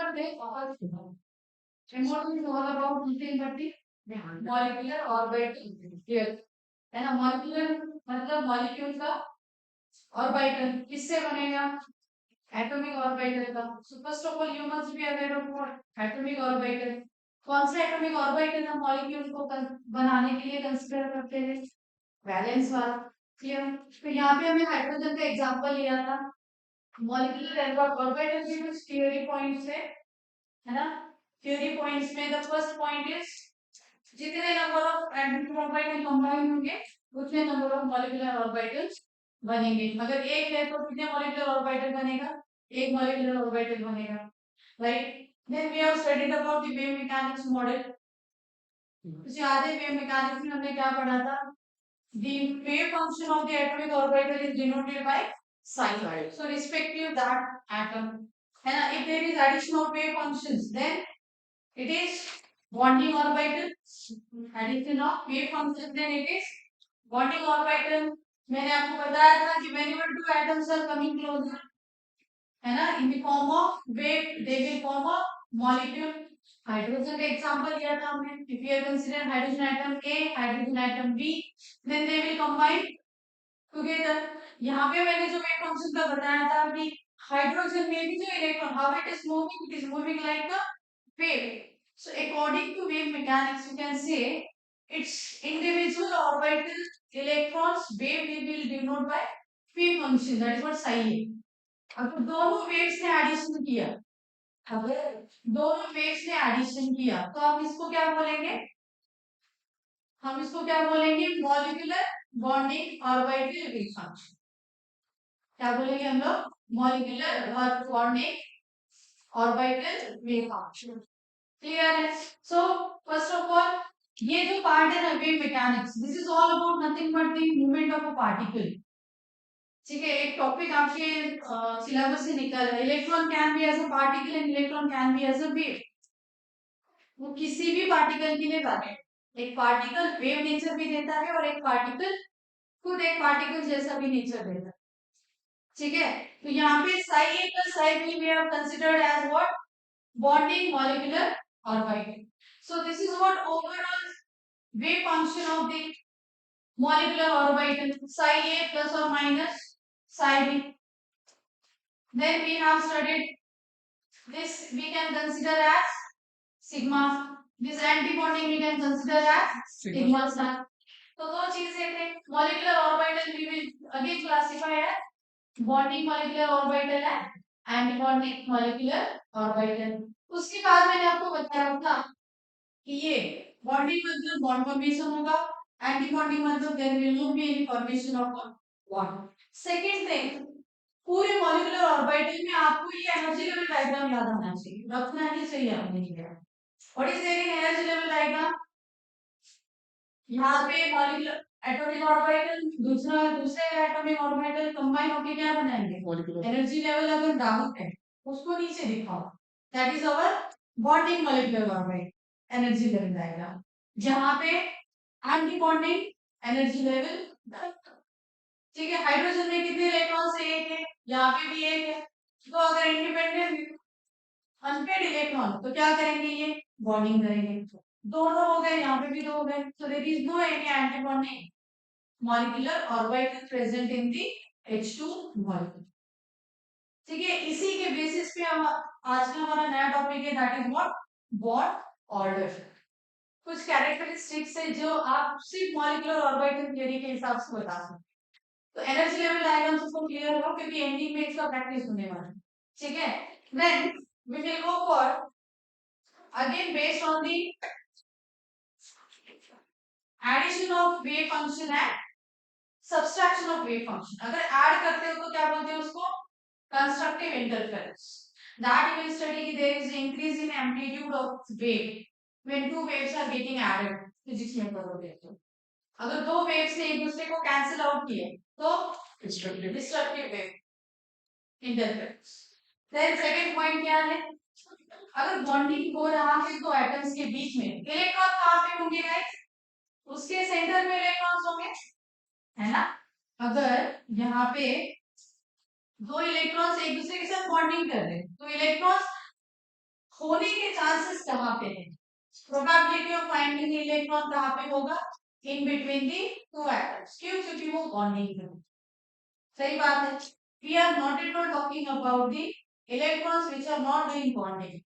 but they are small. Important is all about nothing but the molecular orbital. Here, है ना, molecular मतलब molecule का orbital किससे बनेगा? Atomic orbital का. So first of all, you must be aware of what atomic orbital. कौन सा atomic orbital हम molecule को बनाने के लिए consider करते हैं? वैलेंस वाला. क्लियर? तो यहाँ पे हमने हाइड्रोजन का एग्जांपल लिया था. मॉलिक्यूलर ऑर्बिटल के कुछ थ्योरी पॉइंट्स है ना. थ्योरी पॉइंट्स में द फर्स्ट पॉइंट इज जितने number of atomic orbital combine होंगे उतने नंबर ऑफ मॉलिक्यूलर ऑर्बिटल्स बनेंगे. अगर एक है तो कितने मॉलिक्यूलर ऑर्बिटल बनेगा? एक मॉलिक्यूलर ऑर्बिटल बनेगा. Right. Then we have studied about the wave mechanics model. तो याद है वेव मैकेनिक्स में हमने क्या पढ़ा था? The wave function of the atomic orbital is denoted by psi. So respective that atom, and if there is addition of wave functions, then it is bonding orbital. Addition of wave functions, then it is bonding orbital. मैंने आपको बताया था कि whenever two atoms are coming closer, है ना, in the form of wave, they will form a molecule. Hydrogen का example दिया था हमने. If you consider hydrogen atom A, hydrogen atom B, then they will combine together. यहाँ पे मैंने जो वेव फंक्शन का बताया था कि हाइड्रोजन में भी जो electron, how it is moving like a wave. So according to wave mechanics, you can say its individual orbital electrons wave we will denote by wave function. That is what psi है. अगर दोनों waves ने addition किया, अगर दोनों waves ने addition किया तो हम इसको क्या बोलेंगे? हम इसको क्या बोलेंगे? Molecular bonding orbital wave function. क्या बोलेंगे हम लोग? Molecular bonding orbital wave function. Clear है? सो फर्स्ट ऑफ ऑल ये जो पार्ट है ना wave mechanics, this is all about nothing but the movement of a particle. ठीक है. एक टॉपिक आपके सिलेबस से निकल रहा है. Electron can be as a particle and electron can be as a wave. वो किसी भी पार्टिकल के लिए वैलिड. एक पार्टिकल वेव नेचर भी देता है और एक पार्टिकल खुद एक पार्टिकल जैसा भी नेचर देता है. ठीक है. तो यहाँ पे psi A plus psi B we have considered as what? Bonding molecular orbital. So this is what overall wave function of the molecular orbital. Psi A plus or minus psi B. Then we have studied this. We can consider as sigma. This antibonding we can consider as sigma star. तो दो चीजें थे. Molecular orbital we will again classify as bonding molecular orbital है, antibonding molecular orbital. उसके बाद मैंने आपको बताया था कि ये बॉन्डिंग मतलब बॉन्ड फॉर्मेशन होगा, एंटीबॉन्डिंग मतलब there will not be any formation of bond. Second thing, पूरे मॉलिक्यूलर ऑर्बिटल में आपको ये एनर्जी लेवल डायग्राम याद आना चाहिए, रखना ही चाहिए आपने ये. What is there in energy level diagram? यहाँ पे मॉलिक्यूलर एटॉमिक ऑर्बिटल दूसरे एटॉमिक ऑर्बिटल कंबाइन होके क्या बनाएंगे? Energy level. अगर डाउन है उसको नीचे दिखाओ. That is our bonding molecular orbital energy level diagram. जहां पे एंटी बॉन्डिंग एनर्जी लेवल. ठीक है. हाइड्रोजन में कितने इलेक्ट्रॉन्स है? एक है. यहाँ पे भी एक है. तो अगर इंडिपेंडेंट अनपेड इलेक्ट्रॉन तो क्या करेंगे? ये बॉन्डिंग करेंगे. दोनों हो गए, यहाँ पे भी दो हो गए. So there is no any antibonding molecular orbital present in the H2 molecule. ठीक है. इसी के बेसिस पे हम आज का हमारा नया टॉपिक है, that is what? Bond order. कुछ कैरेक्टरिस्टिक्स है जो आप सिर्फ मॉलिक्यूलर ऑर्बिटल थ्योरी के हिसाब से बता सकते. तो एनर्जी लेवल डायग्राम सबको क्लियर हो क्योंकि एंडिंग में इसका प्रैक्टिस होने वाला है. ठीक है. Then we will go for again based on the addition of wave function and subtraction of wave function. अगर ऐड करते हो तो क्या बोलते हैं उसको? Constructive interference. That you will study कि there is increase in amplitude of wave when two waves are getting added. Physics में पढ़ोगे तो अगर दो वेव्स ने एक दूसरे को कैंसिल आउट किए तो destructive wave interference. Then second point क्या है? अगर बॉन्डिंग हो रहा है दो एटम्स के बीच में, इलेक्ट्रॉन कहां पे होंगे गाइस? उसके सेंटर में इलेक्ट्रॉन्स होंगे, है ना. अगर यहाँ पे दो इलेक्ट्रॉन्स एक दूसरे के साथ बॉन्डिंग कर रहे हैं तो इलेक्ट्रॉन्स होने के चांसेस कहाँ पे है? प्रोबेबिलिटी ऑफ फाइंडिंग इलेक्ट्रॉन कहाँ पे होगा? In between the two atoms. क्यों? क्योंकि वो बॉन्डिंग है। सही बात है। We are not at all talking about the electrons which are not doing bonding.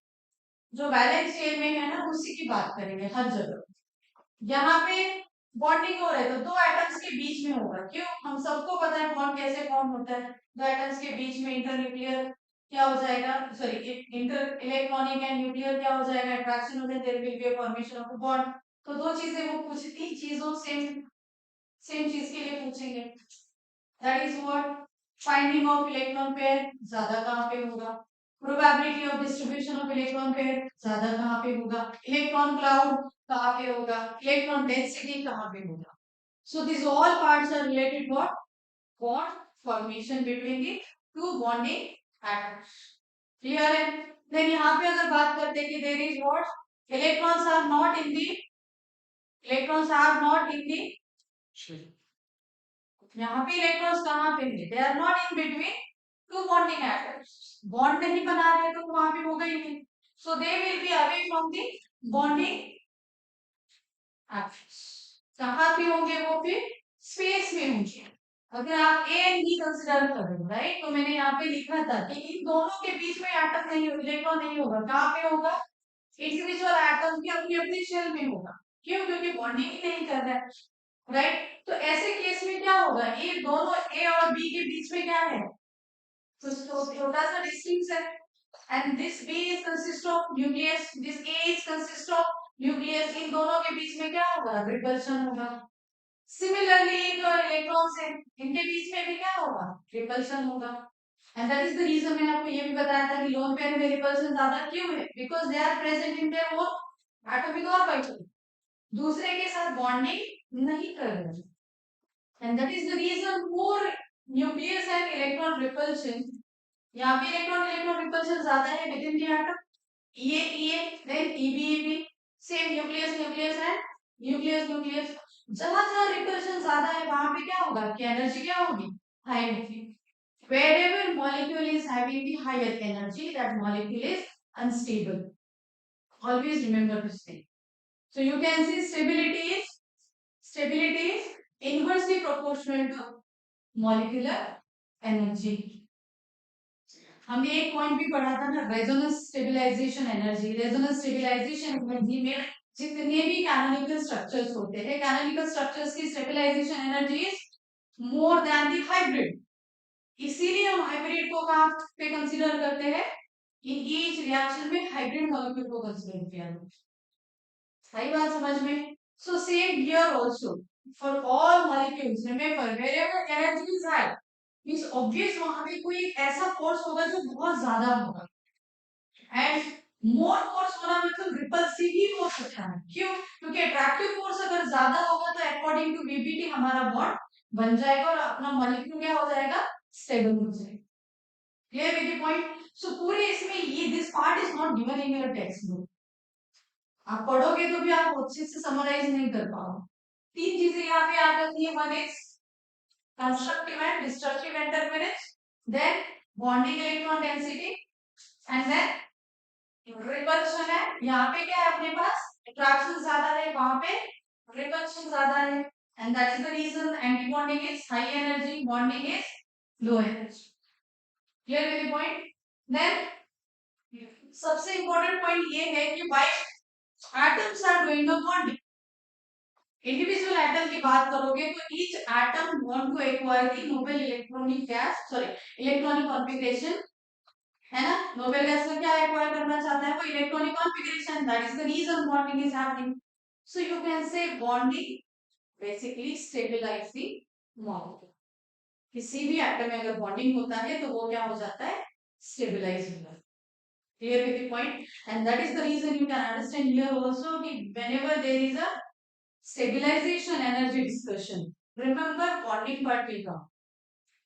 जो वैलेंस चेन में है ना, उसी की बात करेंगे हर जगह। यहाँ पे बॉन्डिंग हो रहा है तो दो एटम्स के बीच में होगा। क्यों? हम सबको पता है बॉन्ड कैसे फॉर्म होता है। दो एटम्स के बीच में इंटरन्यूक्लियर क्या हो जाएगा, sorry inter electronic and nuclear क्या हो जाएगा, अट्रैक्शन हो जाएगा, there will be a formation of a bond. तो दो चीजें वो पूछती चीजों सेम सेम चीज के लिए पूछेंगे। That is what finding of electron pair ज्यादा कहाँ पे होगा, probability of distribution of electron pair ज्यादा कहाँ पे होगा, इलेक्ट्रॉन क्लाउड कहाँ पे होगा, इलेक्ट्रॉन डेंसिटी कहाँ पे होगा। So these all parts are related what? Bond formation between the two bonding atoms. Clear है? Then यहाँ पे अगर बात करते हैं कि there is what? Electrons are not in the electrons are not in the यहाँ पे इलेक्ट्रॉन्स कहाँ पे है? They are not in between two bonding atoms. Bond नहीं बना रहे तो वहां पे होगा ही नहीं. So they will be away from the bonding atoms. कहाँ पे होंगे वो फिर? स्पेस में होंगे. अगर आप ए एंड बी कंसिडर करें, राइट, तो मैंने यहाँ पे लिखा था कि इन दोनों के बीच में एटम नहीं, इलेक्ट्रॉन नहीं होगा. कहाँ पे होगा? इंडिविजुअल एटम की अपनी अपनी शेल में होगा. क्यों? क्योंकि बॉन्डिंग ही नहीं कर रहा है, राइट. तो ऐसे केस में क्या होगा? ये दोनों ए और बी के बीच में क्या है? तो छोटा सा डिस्टेंस है. And this B is consist of nucleus, this A is consist of nucleus. इन दोनों के बीच में क्या होगा? रिपल्शन होगा. सिमिलरली जो इलेक्ट्रॉन्स है, इनके बीच में भी क्या होगा? रिपल्शन होगा. And that is the reason मैंने आपको ये भी बताया था कि लोन पेयर में रिपल्शन ज्यादा क्यों है? Because they are present in their own atomic orbital, दूसरे के साथ बॉन्डिंग नहीं कर रहे. And that is the reason for nucleus and electron repulsion. यहाँ पे इलेक्ट्रॉन इलेक्ट्रॉन रिपल्शन ज्यादा है विद इन द एटम. ये देन ईबी same nucleus nucleus and nucleus nucleus. जहां जहां रिपल्शन ज्यादा है वहां पे क्या होगा? कि एनर्जी क्या होगी? हाई होगी. Wherever molecule is having the higher energy, that molecule is unstable. Always remember this thing. So you can see stability is inversely proportional to molecular energy. हमने एक पॉइंट भी पढ़ा था ना, resonance stabilization energy. Resonance stabilization energy में जितने भी canonical structures होते हैं, कैनोनिकल स्ट्रक्चर्स की stabilization energy is more than the hybrid. इसीलिए हम हाइब्रिड को कहां पे कंसीडर करते हैं? इन ईच रिएक्शन में हाइब्रिड मॉलिक्यूल को कंसीडर किया जाता है. सही बात समझ में? So same here also for all molecules. Remember wherever energy is high means obvious वहां पे कोई ऐसा फोर्स होगा जो बहुत ज्यादा होगा. एंड मोर फोर्स होना मतलब रिपल्सिव ही हो सकता है. क्यों? क्योंकि अट्रैक्टिव फोर्स अगर ज्यादा होगा तो अकॉर्डिंग टू वीबीटी हमारा बॉन्ड बन जाएगा और अपना मॉलिक्यूल क्या हो जाएगा? स्टेबल हो जाएगा. Clear with the point? So पूरे इसमें ये this part is not given in your textbook. आप पढ़ोगे तो भी आप अच्छे से समराइज नहीं कर पाओगे. तीन चीजें यहाँ पे आ जाती है. One is constructive and destructive interference, then bonding electron density, and then repulsion है. यहाँ पे क्या है अपने पास? अट्रैक्शन ज्यादा है, वहां पे रिपल्शन ज्यादा है. And that is the reason anti bonding is high energy, bonding is low energy. Clear with the point? Then सबसे इंपॉर्टेंट पॉइंट ये है कि why atoms are doing the bonding. Individual atom की बात करोगे तो each atom want to acquire the noble electronic gas, sorry electronic configuration, है ना. नोबेल गैस में क्या एक्वायर करना चाहता है? वो electronic configuration. That is the reason bonding is happening. So you can say bonding basically stabilize the molecule. किसी भी एटम में अगर बॉन्डिंग होता है तो वो क्या हो जाता है? स्टेबलाइज होता है. Clear with the point? And that is the reason you can understand here also कि whenever there is a stabilization energy discussion, remember bonding part will come.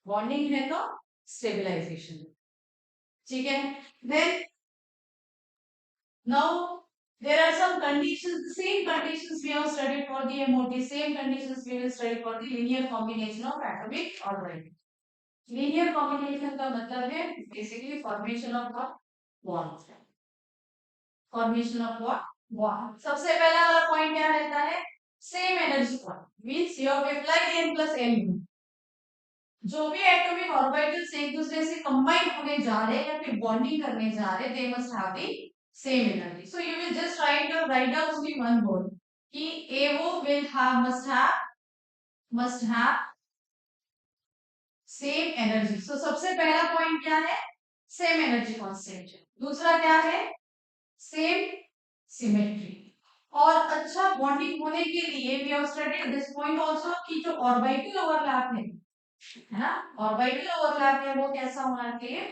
Bonding है तो stabilization. ठीक है? Then now there are some conditions, the same conditions we have studied for the MOT, same conditions we will study for the linear combination of atomic orbital. Linear combination का मतलब है basically formation of a bond. Formation of what bond. सबसे पहला वाला point क्या रहता है, same energy bond means you have applied n plus n। जो भी एटॉमिक ऑर्बिटल्स एक दूसरे से कंबाइन होने जा रहे हैं या फिर बॉन्डिंग करने जा रहे हैं, they must have the same energy. So you will just write down only one word कि AO will have must have same energy. So सबसे पहला पॉइंट क्या है, सेम एनर्जी कांस्टेंट। दूसरा क्या है, सेम सिमेट्री। और अच्छा बॉन्डिंग होने के लिए we have studied this point also कि जो ऑर्बिटल ओवरलैप है ना, ऑर्बिटल ओवरलैप है वो कैसा होना चाहिए,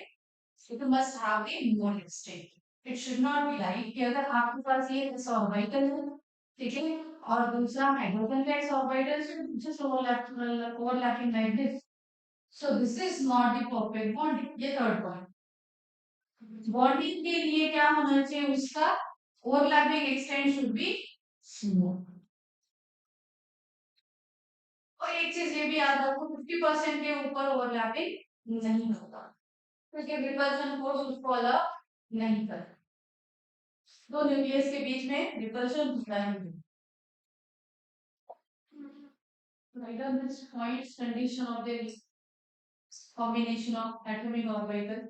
it must have the more extent. It should not be like कि अगर आपके पास ये इस ऑर्बिटल है, ठीक है, और दूसरा हाइड्रोजन का इस ऑर्बिटल से just overlapping like this, so this is not the perfect bonding. ये थर्ड पॉइंट। बॉन्डिंग के लिए क्या होना चाहिए, उसका overlapping extent should be small. और एक चीज ये भी याद रखो, 50% के ऊपर ओवरलैपिंग नहीं होगा क्योंकि रिपल्शन फोर्स उसको अलग नहीं करता, दो न्यूक्लियस के बीच में रिपल्शन होता है। Write down this points condition of the combination of atomic orbital.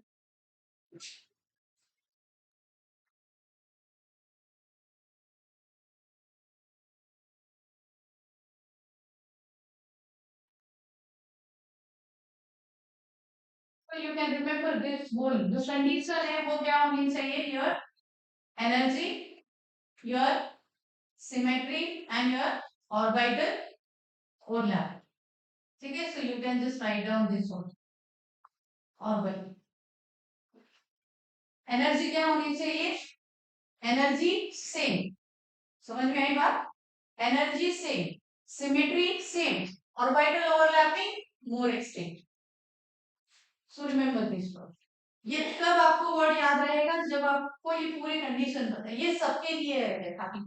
So you can remember this whole जो condition है वो क्या होनी चाहिए, your energy, your symmetry and your orbital overlap, ठीक है। So you can just write down this one orbital। Energy क्या होनी चाहिए, एनर्जी सेम, समझ में आई बात, energy same, symmetry same, orbital overlapping more extent. So remember this word. ये कब आपको वर्ड याद रहेगा, जब आपको ये पूरी कंडीशन पता है, ये सबके लिए है खाली,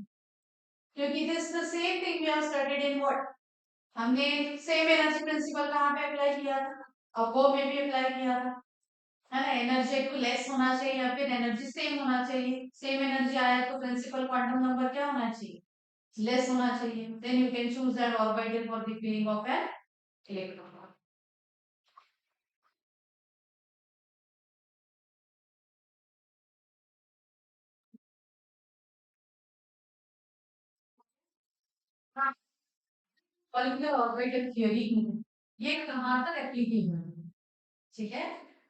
क्योंकि this the same thing we have studied in what, हमने सेम एनर्जी प्रिंसिपल कहाँ पे अप्लाई किया था, अब वो में भी अप्लाई किया था, है ना। एनर्जी को लेस होना चाहिए या फिर एनर्जी सेम होना चाहिए, सेम एनर्जी आया तो प्रिंसिपल क्वांटम नंबर क्या होना चाहिए, लेस होना चाहिए, then you can choose that orbital for the filling of an electron. Molecular orbital theory ये कहाँ तक एप्लीकेबल है, ठीक है।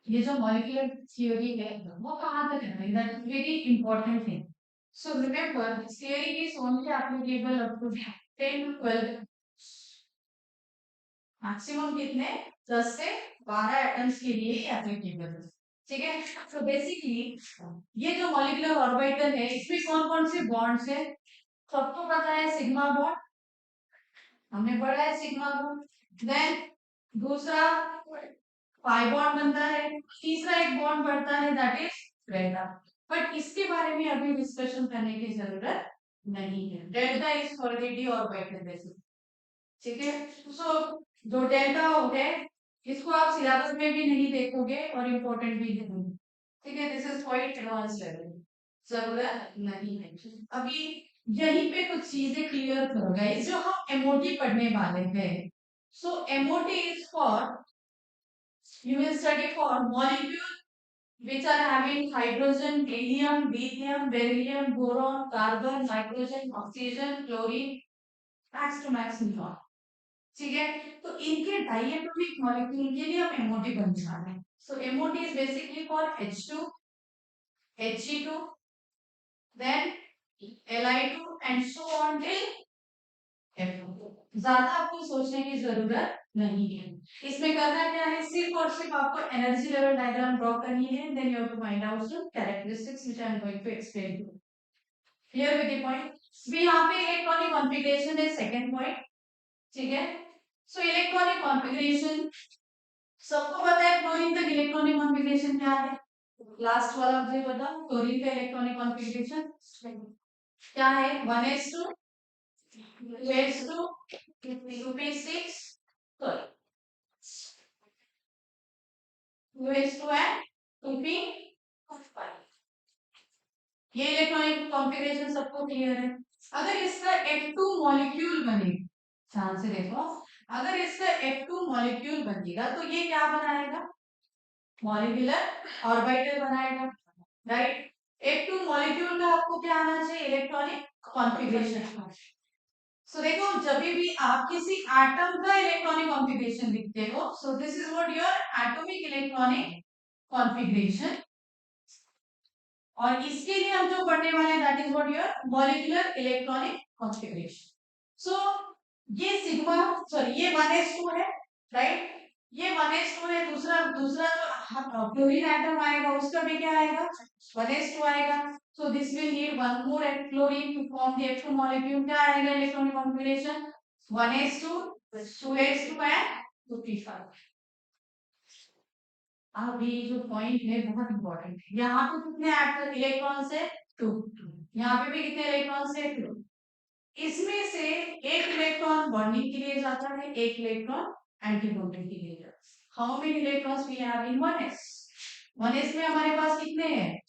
ये जो मॉलिक्यूलर थ्योरी है वो कहाँ तक है, that is very important thing. So remember this theory is only applicable up to 10 to 12, maximum कितने 10 से 12 एटम्स के लिए ही एप्लीकेबल है, ठीक है। तो बेसिकली ये जो मॉलिक्यूलर ऑर्बिटल है इसमें कौन कौन से बॉन्ड्स है, सबको पता है सिग्मा बॉन्ड, हमने पढ़ा है सिग्मा बॉन्ड। देन दूसरा पाई बॉन्ड बनता है, तीसरा एक बॉन्ड बनता है दैट इज डेल्टा। बट इसके बारे में अभी डिस्कशन करने की जरूरत नहीं है, delta is for the D orbital basis, ठीक है। सो जो डेल्टा हो गए इसको आप सिलेबस में भी नहीं देखोगे और इम्पोर्टेंट भी नहीं, ठीक है। This is quite advance level, जरूरत नहीं है अभी। यहीं पे कुछ चीजें क्लियर करो गाइस, जो हम एमओटी पढ़ने वाले हैं। So MOT is for, you will study for molecule which are having hydrogen, helium, lithium, beryllium, boron, carbon, nitrogen, oxygen, chlorine, max to max neon, ठीक है। तो इनके डाइएटोमिक मॉलिक्यूल के लिए हम एमओटी बन जा रहे हैं। So MOT is basically for H2, He2, then Li2 and so on till F2। ज्यादा आपको सोचने की जरूरत नहीं है, इसमें करना क्या है, सिर्फ और सिर्फ आपको एनर्जी लेवल डायग्राम ड्रॉ करनी है, then you have to find out some characteristics which I am going to explain to. Clear with the point. भी यहाँ पे इलेक्ट्रॉनिक कॉन्फ़िगरेशन है सेकंड पॉइंट, ठीक है। सो इलेक्ट्रॉनिक कॉन्फ़िगरेशन सबको पता है, क्लोरीन तक इलेक्ट्रॉनिक कॉन्फ़िगरेशन क्या है, लास्ट वाला मुझे बताओ, क्लोरीन का इलेक्ट्रॉनिक कॉन्फ़िगरेशन क्या है, 1s2 2s2 2p6, sorry 2s2 and 2p5, ये इलेक्ट्रॉनिक कॉन्फ़िगरेशन सबको क्लियर है। अगर इसका F2 मॉलिक्यूल बने, ध्यान से देखो, अगर इसका F2 मॉलिक्यूल बनेगा तो ये क्या बनाएगा, मॉलिक्यूलर ऑर्बिटल बनाएगा, राइट। F2 मॉलिक्यूल का आपको क्या आना चाहिए, इलेक्ट्रॉनिक कॉन्फ़िगरेशन। सो देखो जब भी आप किसी एटम का इलेक्ट्रॉनिक कॉन्फ़िगरेशन लिखते हो, so this is what your atomic electronic configuration, और इसके लिए हम जो पढ़ने वाले हैं that is what your molecular electronic configuration. So ये सिग्मा, सॉरी ये 1s2 है, राइट, ये 1s2 है। दूसरा दूसरा जो क्लोरीन एटम आएगा उसका भी क्या आएगा, 1s2 आएगा। So this will need one more chlorine to form the F2 molecule. क्या आएगा electronic configuration, 1s2 2s2 and 2p5। अब ये जो पॉइंट है बहुत इंपॉर्टेंट है। यहाँ पे कितने इलेक्ट्रॉन है, 2। यहाँ पे भी कितने इलेक्ट्रॉन है, 2। इसमें से एक इलेक्ट्रॉन बॉन्डिंग के लिए जाता है, एक इलेक्ट्रॉन एंटी बॉन्डिंग के लिए जाता है। How many electrons we have in 1s, 1s में हमारे पास कितने हैं,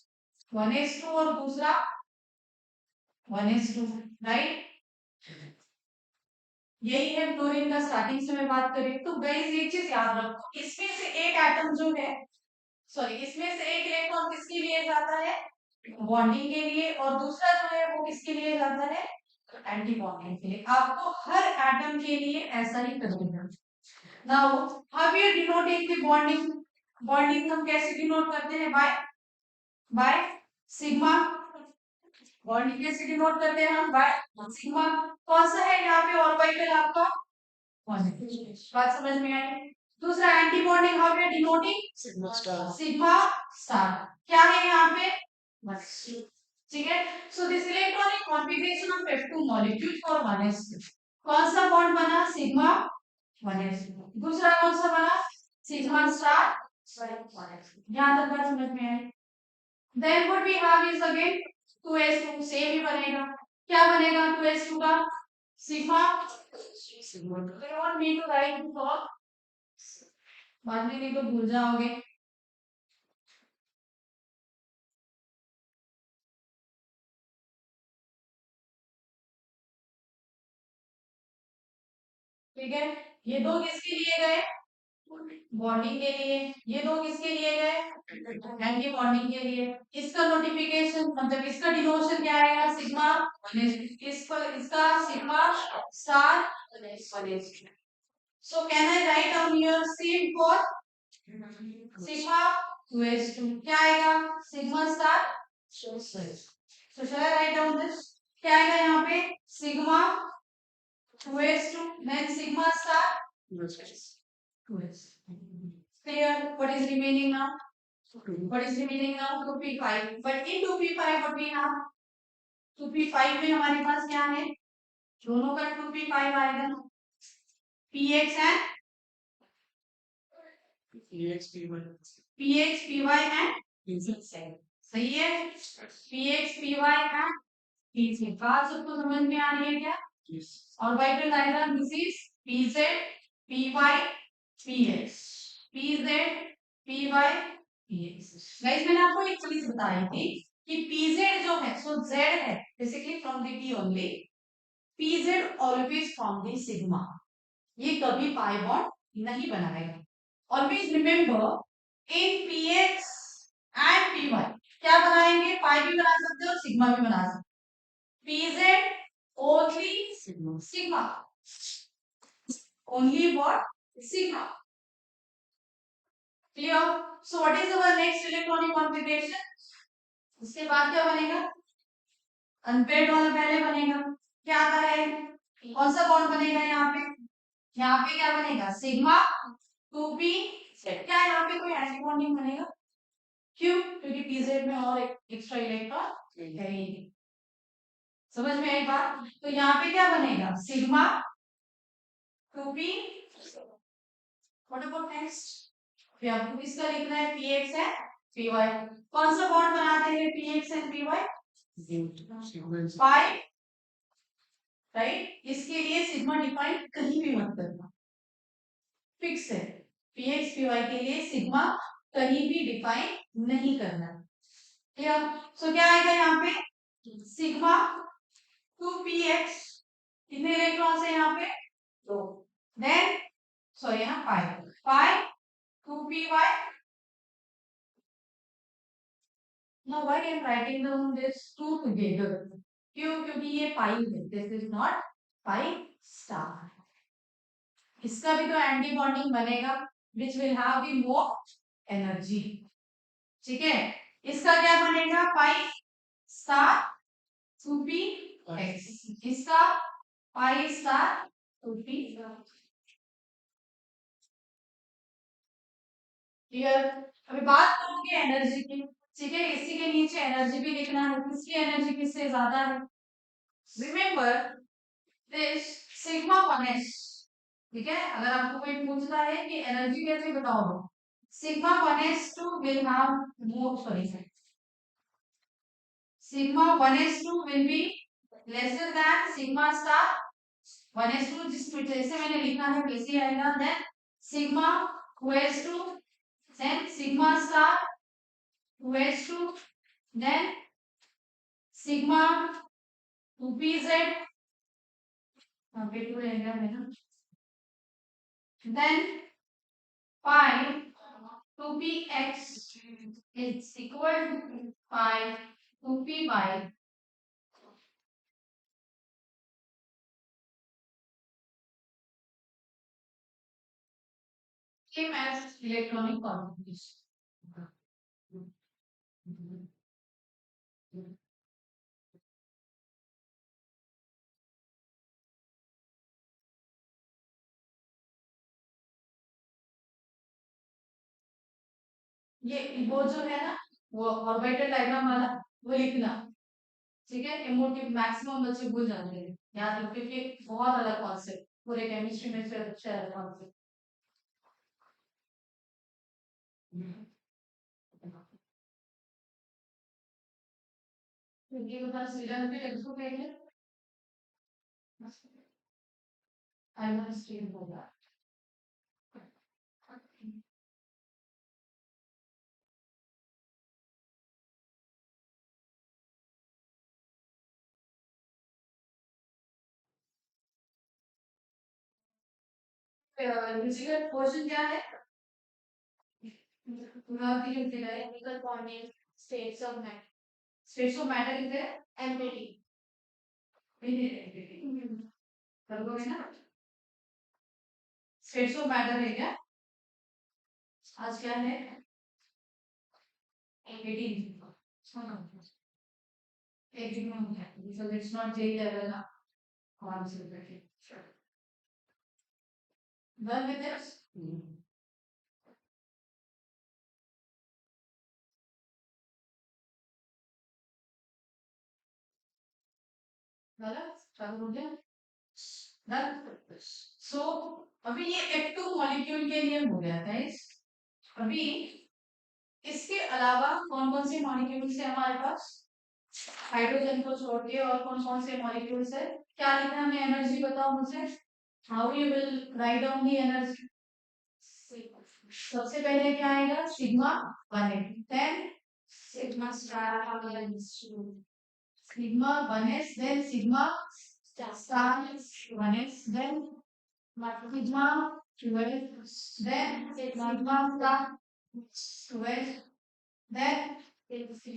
1s2 और दूसरा 1s2, राइट। यही है क्लोरीन का, स्टार्टिंग से मैं बात करी। तो गाइस एक चीज याद रखो, इसमें से एक एटम जो है, सॉरी इसमें से एक इलेक्ट्रॉन किसके लिए जाता है, बॉन्डिंग के लिए, और दूसरा जो है वो किसके लिए जाता है, एंटी बॉन्डिंग के लिए। आपको हर एटम के लिए ऐसा ही करना है। Now how we are denoting the bonding, bonding हम कैसे डिनोट करते हैं, बाय सिग्मा। बॉन्डिंग कैसे डिनोट करते हैं हम, बाय सिग्मा। कौन सा है यहाँ पे ऑर्बिटल आपका, बात समझ में आई। दूसरा anti bonding how we are denoting, sigma star. क्या है यहाँ पे, ठीक है। So this electronic configuration of F2 molecule for 1s2। कौन सा बॉन्ड बना, सिग्मा 1s2। दूसरा कौन सा बना, सिग्मा स्टार 1s2। यहाँ तक बात समझ में आई। Then what we have is again 2s2, same ही बनेगा। क्या बनेगा 2s2 का, sigma, you want me to write for, बाद में नहीं तो भूल जाओगे। ठीक है, ये दो किसके लिए गए, बॉन्डिंग के लिए, ये दो किसके लिए गए, एंटी बॉन्डिंग के लिए। इसका नोटिफिकेशन मतलब इसका डिनोशन क्या आएगा, सिग्मा, इसका sigma star. So can I write down here same for sigma 2s2, क्या आएगा, sigma star. So shall I write down this, क्या आएगा यहाँ पे, sigma 2s2 then sigma star 2s। Clear? What is remaining now? What is remaining now? 2p5. But in 2p5 what we have? 2p5 में हमारे पास क्या है? दोनों का 2p5 आएगा। px and px py and pz। सही है? px py and pz। बात सबको समझ में आ रही है क्या? Orbital diagram this is pz py px, pz py px। Guys मैंने आपको एक चीज बताई थी कि pz जो है सो z है basically from the p only, pz always from the sigma, ये कभी पाई बॉन्ड नहीं बनाएगा। Always remember in px and py क्या बनाएंगे, पाई भी बना सकते हो और सिग्मा भी बना सकते हो। pz only sigma, only what, sigma। Clear. So what is our next electronic configuration, उसके बाद क्या बनेगा, अनपेयर्ड वाला पहले बनेगा। क्या आता है, कौन सा बॉन्ड बनेगा यहाँ पे, यहाँ पे क्या बनेगा, सिग्मा 2p। क्या यहाँ पे कोई एंटी बॉन्डिंग बनेगा, क्यों, क्योंकि pz में और एक्स्ट्रा इलेक्ट्रॉन है ही नहीं। समझ में आई बात। तो यहाँ पे क्या बनेगा, sigma 2p। What about next, फिर आपको किसका लिखना है, px है py। कौन सा बॉन्ड बनाते हैं px and py, pi, right. इसके लिए सिग्मा डिफाइन कहीं भी मत करना, फिक्स है। px py के लिए सिग्मा कहीं भी डिफाइन नहीं करना। क्लियर। सो क्या आएगा यहाँ पे सिग्मा 2px, कितने इलेक्ट्रॉन्स है यहाँ पे 2, देन सॉरी यहाँ पाई पाई 2py। Now why I am writing down this two together? क्यों? क्योंकि ये पाई है, this is not pi star. इसका भी तो एंटी बॉन्डिंग बनेगा which will have the more energy. ठीक है, इसका क्या बनेगा पाई स्टार 2p x, इसका पाई स्टार 2p। क्लियर। अभी बात करोगे एनर्जी की, ठीक है, इसी के नीचे एनर्जी भी लिखना है, किसकी एनर्जी किससे ज्यादा है। रिमेंबर दिस सिग्मा 1s, ठीक है, अगर आपको कोई पूछता है कि एनर्जी कैसे बताओ, sigma 1s2 will have more sorry sigma 1s2 will be lesser than sigma star 1s2, जिस जैसे मैंने लिखा है वैसे आएगा, then sigma 2s2, then sigma star 2s2, then sigma 2pz, पे 2 रहेगा है ना, then pi 2px is equal to pi 2p by same as electronic configuration। ये वो जो है ना, वो ऑर्बिटल डायग्राम वाला, वो लिखना, ठीक है, एमओटी मैक्सिमम बच्चे भूल जाते हैं, याद रखो क्योंकि बहुत अलग कॉन्सेप्ट, पूरे केमिस्ट्री में से अच्छा है कॉन्सेप्ट। क्योंकि वो पास रिजल्ट भी टेक्स्ट बुक है, आई एम स्ट्रीम होगा। फिजिकल क्वेश्चन क्या है, chemical bonding, states of matter लिखते हैं एमपीटी, कर दोगे ना, स्टेट्स ऑफ मैटर है क्या, आज क्या है 18, एक दिन में हो गया, because it's not J level ना, आराम से बैठे, done with this, गलत चालू हो गया, डन। सो अभी ये F2 मॉलिक्यूल के लिए हो गया था इस, अभी इसके अलावा कौन कौन से मॉलिक्यूल्स है हमारे पास, हाइड्रोजन को छोड़ के और कौन कौन से मॉलिक्यूल्स है, क्या लिखना है हमें, एनर्जी बताओ मुझे, how you will write down the energy. सबसे पहले क्या आएगा sigma 1s, then sigma star 1s, then sigma star 1s, then sigma 12, then sigma star 12, then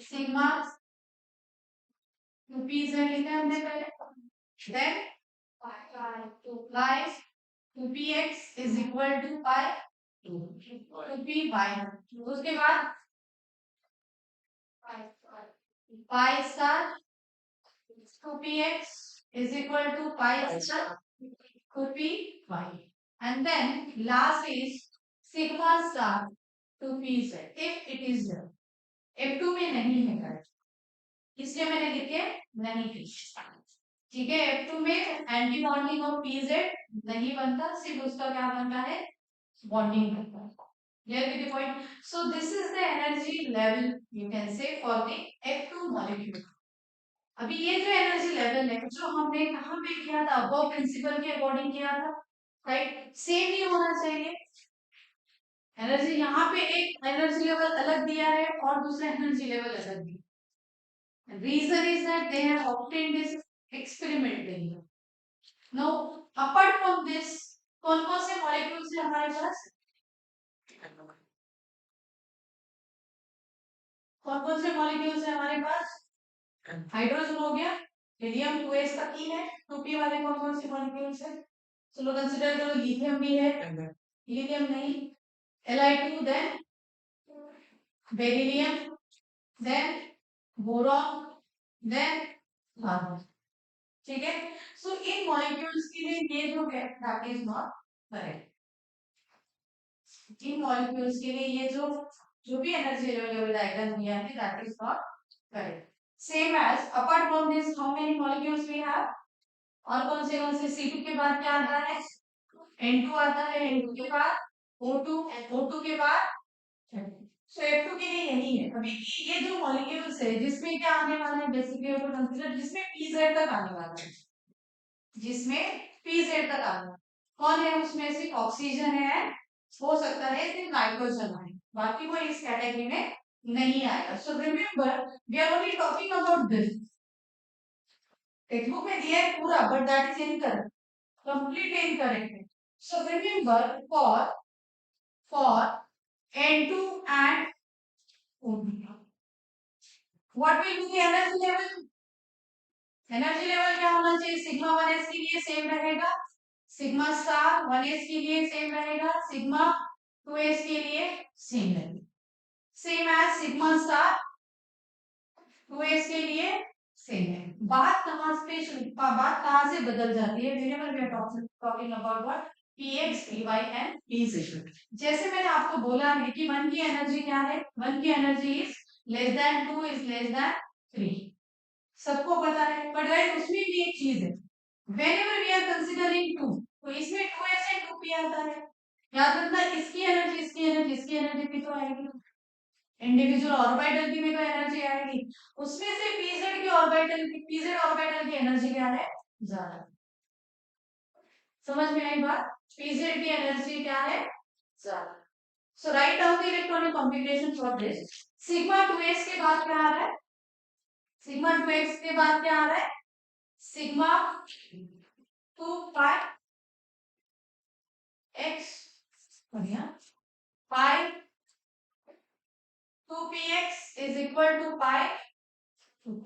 sigma 2pz लिखा है हमने पहले, then pi 2px is equal to pi 2p by, उसके बाद pi star 2px is equal to pi star 2p by, and then last is sigma star 2pz if it is there, F2 में नहीं है correct, इसलिए मैंने लिखे नहीं की, ठीक है, F2 में एंटी बॉन्डिंग ऑफ pz नहीं बनता, सिर्फ उसका क्या बनता है बॉन्डिंग बनता है। Clear with the point? So this is the energy level you can say for the F2 molecule। अभी ये जो एनर्जी लेवल है जो हमने कहाँ पे किया था, वो प्रिंसिपल के अकॉर्डिंग किया था, राइट, सेम ही होना चाहिए। एनर्जी यहाँ पे एक एनर्जी लेवल अलग दिया है और दूसरा एनर्जी लेवल अलग दिया, Reason is that they have obtained this experimentally. Now, apart from this, कौन कौन से मॉलिक्यूल्स है हमारे पास? कौन कौन से मॉलिक्यूल्स है हमारे पास? हाइड्रोजन हो गया, हीलियम 2s का की है, 2p वाले कौन कौन से मॉलिक्यूल्स है? चलो कंसीडर करो, लिथियम भी है, लिथियम नहीं, Li2, then beryllium, then boron, then carbon. ठीक है, सो इन मॉलिक्यूल्स के लिए ये जो है that is not correct. In molecules के लिए ये जो भी एनर्जी लेवल डायग्राम दिया है that is not correct. Same as apart from this how many molecules we have? और कौन से C2 के बाद क्या आता है? N2 आता है, N2 के बाद O2, O2 के बाद सो F2 के लिए यही है। अभी ये जो मॉलिक्यूल्स है जिसमें क्या आने वाला है, बेसिकली कंसीडर जिसमें PZ तक आने वाला है, जिसमें PZ तक आने वाला कौन है? उसमें सिर्फ ऑक्सीजन है, हो सकता है सिर्फ नाइट्रोजन है, बाकी कोई इस कैटेगरी में नहीं आएगा। So remember we are only talking about this. Text book में दिया है पूरा, but that is incorrect, completely incorrect. So remember for N2 and O2, what will be the energy level? Energy level क्या होना चाहिए? सिग्मा 1s के लिए same रहेगा, सिग्मा स्टार 1s के लिए सेम रहेगा, सिग्मा 2s के लिए सेम रहेगा, same as sigma star 2s के लिए सेम है। बात कहां से बदल जाती है? Whenever we are talking about what px py and pz। जैसे मैंने आपको बोला है कि 1 की एनर्जी क्या है? 1 की energy is less then 2 is less then 3, सबको पता है। बट गाइस उसमें भी एक चीज है, व्हेनेवर वी आर कंसीडरिंग 2 तो इसमें 2s एंड 2p आता है। याद रखना, इसकी एनर्जी इसकी एनर्जी भी तो आएगी, इंडिविजुअल ऑर्बिटल की भी तो एनर्जी आएगी, उसमें से पीजेड ऑर्बिटल की एनर्जी क्या है? ज्यादा। समझ में आई बात? पीजेड की एनर्जी क्या है? ज्यादा। So write down the electronic configuration for this. Sigma 2s के बाद क्या आ रहा है? सिग्मा 2x के बाद क्या आ रहा है? सिग्मा 2 पाई x, बढ़िया, pi 2px is equal to pi 2p।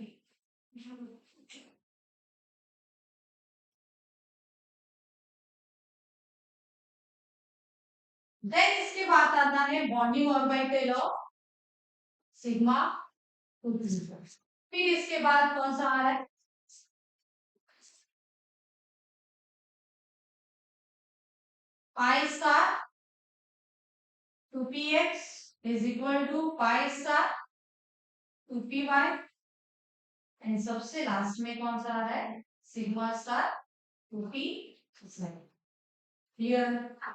Then इसके बाद आता है bonding orbital of sigma 2p। फिर इसके बाद कौन सा आ रहा है? Pi star 2px is equal to pi star 2py, and सबसे लास्ट में कौन सा आ रहा है? Sigma star 2p। Here,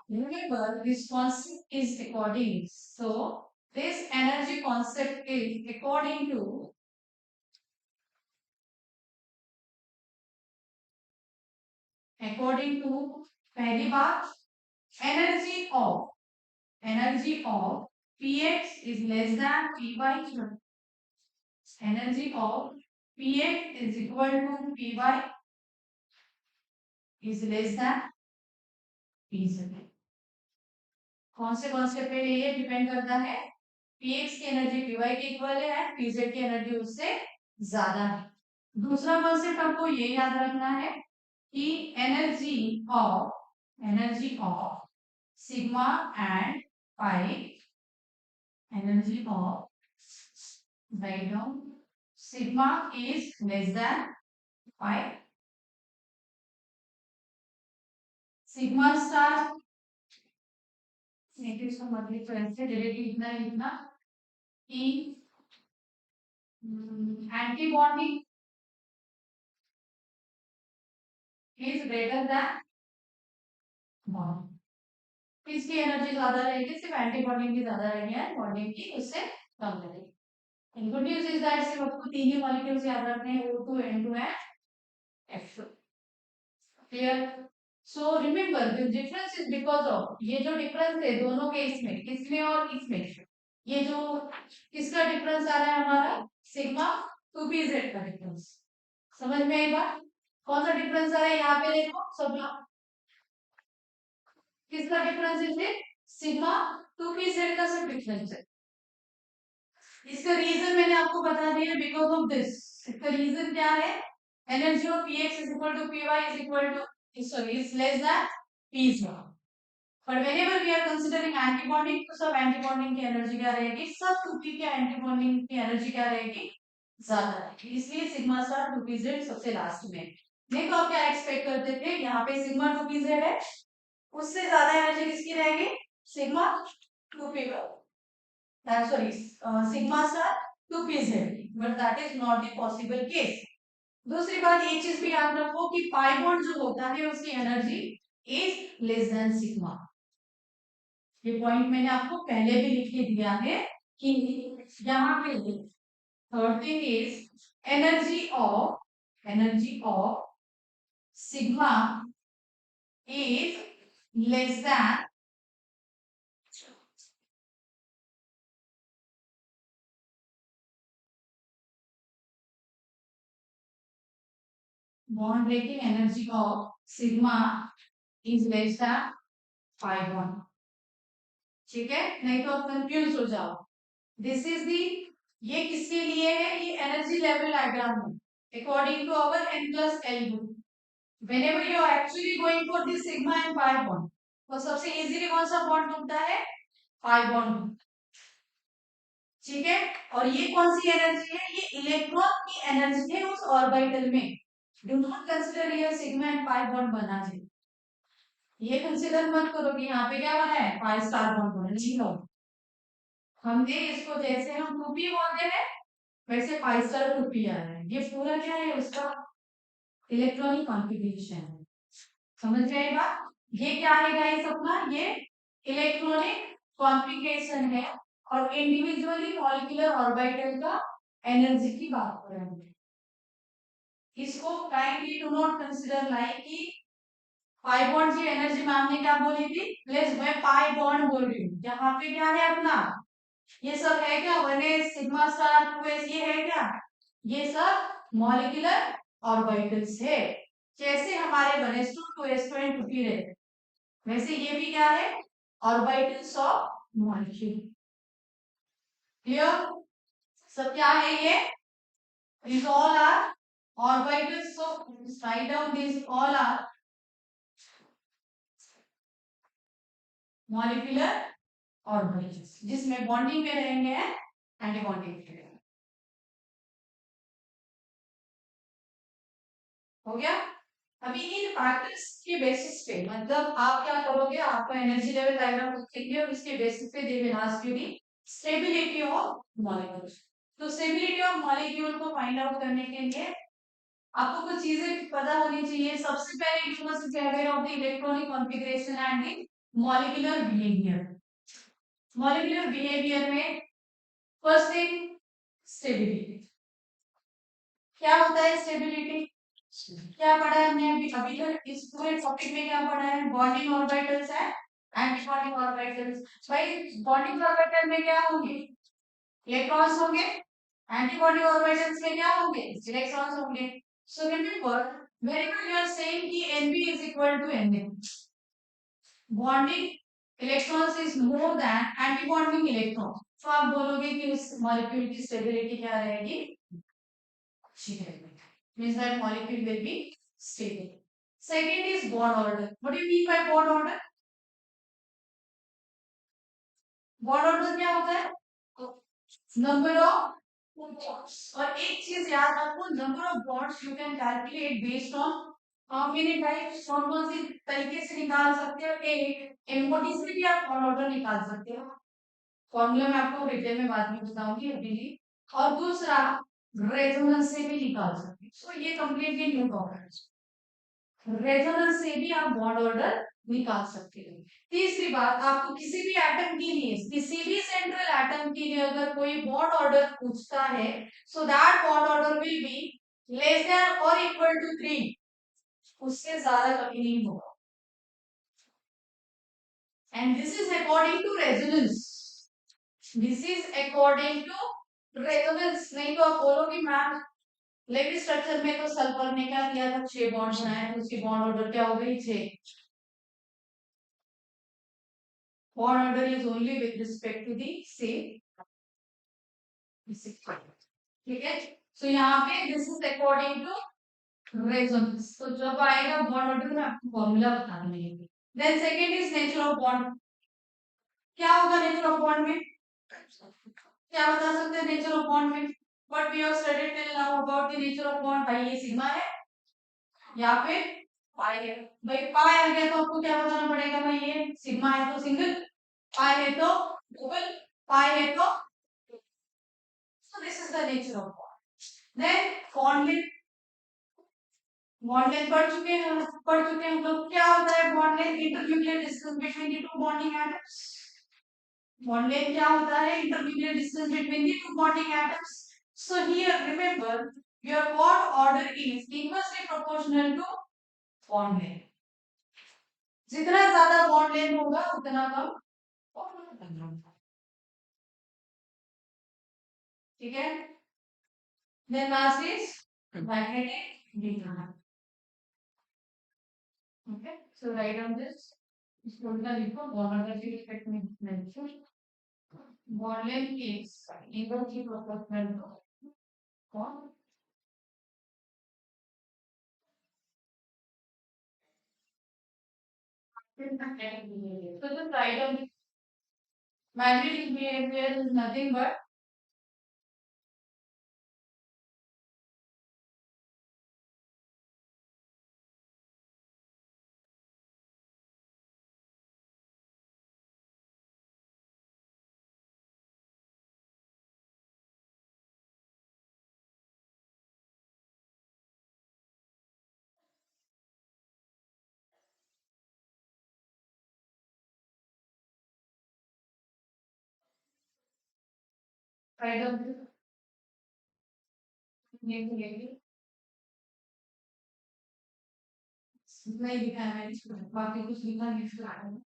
remember this concept is according. So this energy concept is according to पहली बात, energy of px is less than py, energy of px is equal to py is less than pz। कौन से पे ये depend करता है? px की energy py के इक्वल है एंड pz की एनर्जी उससे ज्यादा है। दूसरा कॉन्सेप्ट आपको ये याद रखना है कि energy of sigma and pi, energy of write down sigma is less than pi, sigma star negative का मतलब तो ऐसे डायरेक्टली इतना लिखना कि anti bonding is greater than bonding. इसकी एनर्जी ज्यादा रहेगी, सिर्फ एंटी बॉन्डिंग की ज्यादा रहेगी एंड बॉन्डिंग की उससे कम रहेगी। And good news is that सिर्फ आपको तीन ही मॉलिक्यूल्स याद रखने हैं, O2, N2 and F2। Clear? So remember the difference is because of ये जो डिफरेंस है दोनों के इसमें और इसमें, ये जो किसका डिफरेंस आ रहा है हमारा? सिग्मा 2pz का डिफरेंस। समझ में आई बात? कौन सा डिफरेंस आ रहा है यहाँ पे देखो सब लोग, किसका डिफरेंस है? सिग्मा 2pz का सब डिफरेंस है। इसका रीजन मैंने आपको बता दिया, बिकॉज ऑफ दिस। इसका रीजन क्या है? Energy of px is equal to py is equal to, sorry, is less than pz। But whenever we are considering antibonding, तो सब antibonding की एनर्जी क्या रहेगी? सब 2p के antibonding की एनर्जी क्या रहेगी? ज्यादा रहेगी। इसलिए सिग्मा स्टार 2pz सबसे लास्ट में। देखो आप क्या एक्सपेक्ट करते थे, यहाँ पे सिग्मा 2pz है, उससे ज्यादा एनर्जी किसकी रहेगी? Sigma 2p, sorry, sigma star 2pz, but that is not the possible case। दूसरी बात एक चीज भी याद रखो कि पाई बॉन्ड जो होता है उसकी energy is less then sigma. ये पॉइंट मैंने आपको पहले भी लिख के दिया है कि यहाँ पे third thing is energy of sigma is less than bond breaking energy of sigma is less than pi bond. ठीक है, नहीं तो आप कंफ्यूज हो जाओ। दिस इज दी, ये किसके लिए है? ये एनर्जी लेवल डायग्राम है according to our n plus l group। whenever you are actually going for this sigma and pi bond, तो सबसे इजीली कौन सा बॉन्ड बनता है? pi bond. ठीक है, और ये कौन सी एनर्जी है? ये इलेक्ट्रॉन की एनर्जी है उस ऑर्बिटल में। डू नॉट कंसीडर ये सिग्मा एंड पाई बॉन्ड बना है, ये कंसीडर मत करो कि यहाँ पे क्या बना है? पाई स्टार बॉन्ड बना है। हमने इसको जैसे हम 2p बोलते हैं वैसे पाई स्टार 2p आ रहा है। ये पूरा क्या है? उसका इलेक्ट्रॉनिक कॉन्फ़िगरेशन है। समझ गए बात? ये क्या है गाइस अपना? ये इलेक्ट्रॉनिक कॉन्फ़िगरेशन है और इंडिविजुअली मॉलिक्यूलर ऑर्बिटल का एनर्जी की बात कर रहे हैं। इसको kindly do not consider like कि पाई बॉन्ड की एनर्जी मैम ने क्या बोली थी? प्लीज मैं पाई बॉन्ड बोल रही हूँ। यहाँ पे क्या है अपना? ये सब है क्या? 1s सिग्मा स्टार 2s, ये है क्या? ये सब मॉलिक्यूलर ऑर्बिटल्स है। जैसे हमारे 1s2 2s2 एंड 2p रहते, वैसे ये भी क्या है? Orbitals of molecule. क्लियर? सब क्या है ये? These all are orbitals, so write down these all are molecular orbitals, जिसमें बॉन्डिंग में रहेंगे एंटी बॉन्डिंग में रहेंगे। हो गया? अभी इन फैक्टर्स के बेसिस पे मतलब आप क्या करोगे? आपका एनर्जी लेवल डायग्राम लिखेंगे और इसके बेसिस पे they will ask you the stability of molecules. तो स्टेबिलिटी ऑफ मॉलिक्यूल को फाइंड आउट करने के लिए आपको कुछ चीजें पता होनी चाहिए। सबसे पहले you must be aware of the electronic configuration and the molecular behaviour. Molecular behaviour में फर्स्ट थिंग स्टेबिलिटी। क्या होता है स्टेबिलिटी? क्या पढ़ा है हमने अभी तक इस पूरे टॉपिक में? क्या पढ़ा है? बॉन्डिंग ऑर्बिटल्स है, एंटी बॉन्डिंग ऑर्बिटल्स। भाई बॉन्डिंग ऑर्बिटल में क्या होंगे? इलेक्ट्रॉन्स होंगे। एंटी बॉन्डिंग ऑर्बिटल्स में क्या होंगे? इलेक्ट्रॉन्स होंगे। So remember whenever you are saying कि Nb is equal to Na, bonding electrons is more than anti-bonding electron, तो आप बोलोगे कि उस मॉलिक्यूल की स्टेबिलिटी क्या रहेगी? अच्छी रहेगी। Means that molecule will be stable. Second is bond order. What do you mean by bond order? Bond order क्या होता है? Number of bonds। और एक चीज याद रखो, number of bonds you can calculate based on how many types. कौन कौन सी तरीके से निकाल सकते हो? एक एमओटी से भी आप बॉन्ड ऑर्डर निकाल सकते हो। फॉर्मूला मैं आपको डिटेल में बाद में बताऊंगी अभी। और दूसरा रेजोनेंस से भी निकाल सकते हो। सो ये कंप्लीटली न्यू टॉपिक है। रेजोनेंस से भी आप बॉन्ड ऑर्डर निकाल सकते हो। तीसरी बात, आपको किसी भी एटम के लिए, किसी भी सेंट्रल एटम के लिए अगर कोई बॉन्ड ऑर्डर पूछता है, so that bond order will be less than और इक्वल टू 3। उससे ज्यादा कभी नहीं होगा। And this is according to resonance. This is according to resonance. नहीं तो आप बोलोगे मैम लेविस स्ट्रक्चर में तो सल्फर ने क्या किया था, 6 बॉन्ड बनाए, तो उसकी बॉन्ड ऑर्डर क्या हो गई, 6। Bond order is only with respect to the same, ठीक है। सो यहाँ पे this is according to resonance. तो जब आएगा बॉन्ड ऑर्डर में आपको फॉर्मूला बताना है। Then second is nature of bond. क्या होगा नेचर ऑफ बॉन्ड में, क्या बता सकते हैं नेचर ऑफ बॉन्ड में, what we have studied till now about the nature of bond. भाई ये सिग्मा है या फिर पाई है। भाई पाई आ गया तो आपको क्या बताना पड़ेगा, भाई ये सिग्मा है तो सिंगल, पाई है तो डबल, पाई है तो, so this is the nature of bond. Then bond length, bond length पढ़ चुके हैं हम लोग। क्या होता है bond length, intermediate distance between the two bonding atoms. Bond length क्या होता है, intermediate distance between the two bonding atoms. So here remember your bond order is inversely proportional to bond length. जितना ज्यादा बॉन्ड लेंथ होगा उतना कम bond होगा, ठीक है। Then last is magnetic detention. Okay, so write down this. This formula लिखो, bond order के respect में mention. Bond length is inversely proportional to bond. So just write down magnetic behavior is nothing but write down this name clearly. नहीं लिखा है मैंने इसको, बाकी कुछ लिखा नहीं इसको आगे में.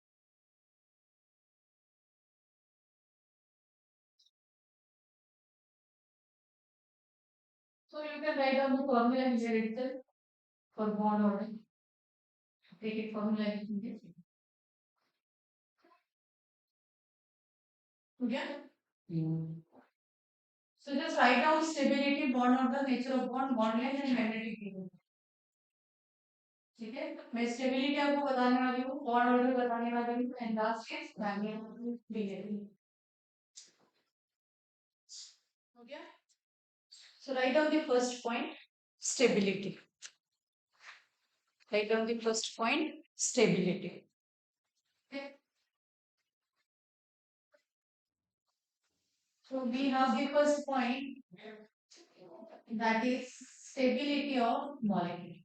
So you can write down the formula here itself for bond order. Take it formula here. Okay. So just write down stability, bond order, nature of bond, bond length and magnetic behavior. ठीक है, मैं stability आपको बताने वाली हूँ, bond order बताने वाली हूँ, and last is magnetic behaviour. हो गया। So write down the first point, stability. Write down the first point, stability. So we have the first point, that is stability of molecule.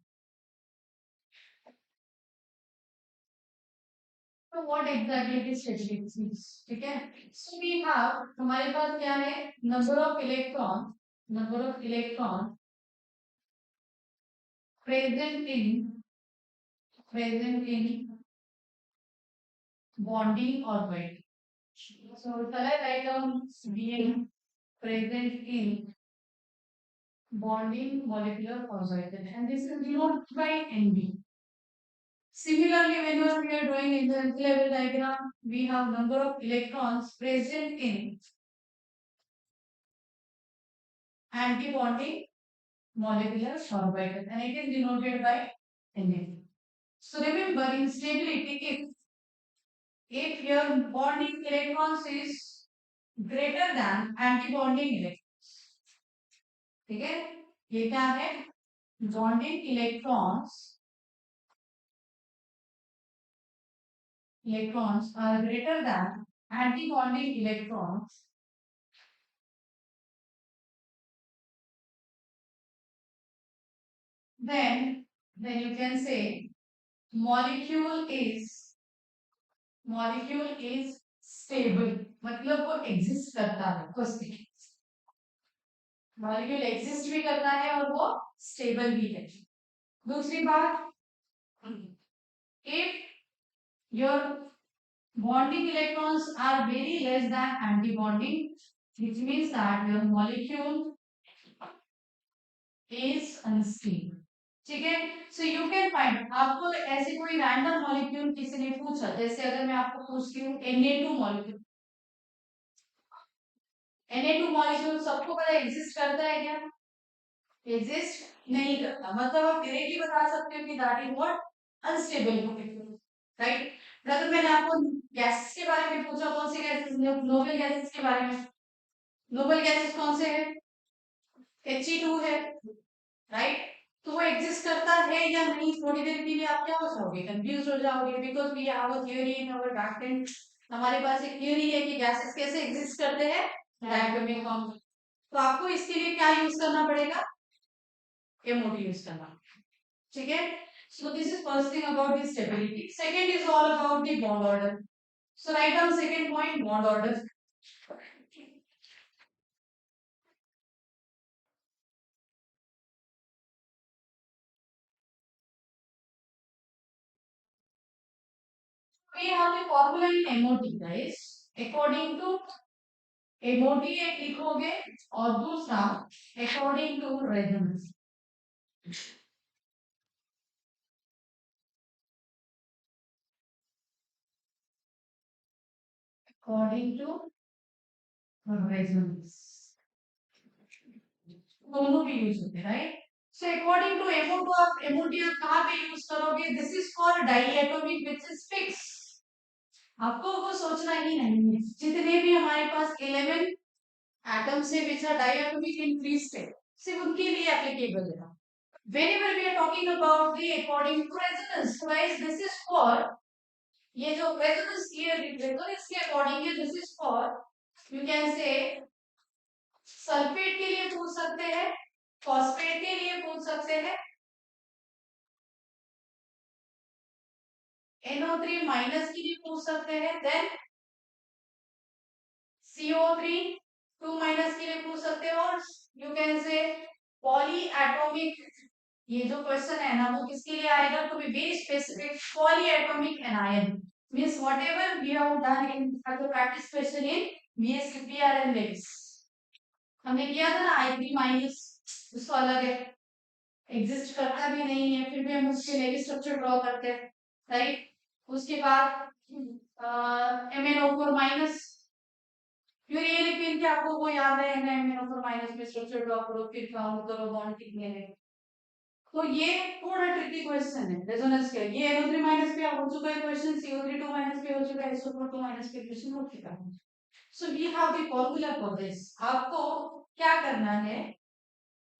So what exactly is stability means? ठीक है, so we have, हमारे पास क्या है, number of electron present in bonding orbit. So shall I write down Bn present in bonding molecular orbital, and this is denoted by Nb. Similarly, whenever we are drawing in the level diagram, we have number of electrons present in anti-bonding molecular orbital, and it is denoted by Na. So remember, in stability, if your bonding electrons is greater than anti-bonding electrons, ठीक है, ये क्या है, bonding electrons are greater than anti-bonding electrons, then you can say molecule is stable, मतलब वो exist करता है, first molecule exist भी करता है और वो स्टेबल भी है। दूसरी बात, if your bonding electrons are very less than anti-bonding, which means that your molecule is unstable. ठीक है, सो यू कैन फाइंड, आपको ऐसे कोई रैंडम मॉलिक्यूल किसी ने पूछा, जैसे अगर मैं आपको पूछती हूँ Na2 मॉलिक्यूल, Na2 मॉलिक्यूल सबको पता एग्जिस्ट करता है क्या? एग्जिस्ट नहीं करता, मतलब आप डायरेक्टली बता सकते हो कि that is what, unstable molecule, right. अगर मैंने आपको गैसेस के बारे में पूछा, कौन सी गैसेस, नोबल गैसेस के बारे में, नोबल गैसेस कौन से है? He2 है, राइट। तो वो एग्जिस्ट करता है या नहीं, थोड़ी देर के लिए आप क्या हो जाओगे, कंफ्यूज हो जाओगे, because we have a theory in our backend, हमारे पास एक थ्योरी है कि गैसेस कैसे एग्जिस्ट करते हैं, डायटोमिक फॉर्म। तो आपको इसके लिए क्या यूज करना पड़ेगा, एमओटी यूज करना, ठीक है। So this is first thing about the stability, second is all about the bond order. So write down second point, bond order. We have the formula in MOT, guys. According to MOT एक लिखोगे और दूसरा according to resonance. According to resonance. दोनों भी use होते हैं, right. So according to MO2 आप MOT आप कहाँ पे यूज करोगे, this is called diatomic which is fix. आपको वो सोचना ही नहीं है, जितने भी हमारे पास 11 एटम्स है which are diatomic in free state, सिर्फ उनके लिए एप्लीकेबल है। Whenever we are talking about the according to resonance, guys, this is for, ये जो resonance here resonance के according है, this is for, you can say sulphate के लिए पूछ सकते हैं, फॉस्फेट के लिए पूछ सकते हैं, NO3 माइनस के लिए पूछ सकते हैं, देन CO3 2 माइनस के लिए पूछ सकते हैं, और you can say poly atomic, ये जो क्वेश्चन है ना वो किसके लिए आएगा, to be very specific, poly atomic anion, means whatever we have done in the practice question in VSPR and lips, हमने किया था ना I3 माइनस, उसको अलग है, एग्जिस्ट करता भी नहीं है, फिर भी हम उसके लेवी स्ट्रक्चर ड्रॉ करते हैं, राइट। उसके बाद MnO4 माइनस, फिर ये लिख के आपको वो याद है MnO4 माइनस में स्ट्रक्चर ड्रॉ करो, फिर काउंट करो बॉन्ड कितने हैं। तो ये थोड़ा ट्रिकी क्वेश्चन है रेजोनेंस के, ये NO3 माइनस पे हो चुका है क्वेश्चन, CO3 2 माइनस पे हो चुका है, SO4 2 माइनस पे क्वेश्चन हो चुका है। So we have the formula for this, आपको क्या करना है,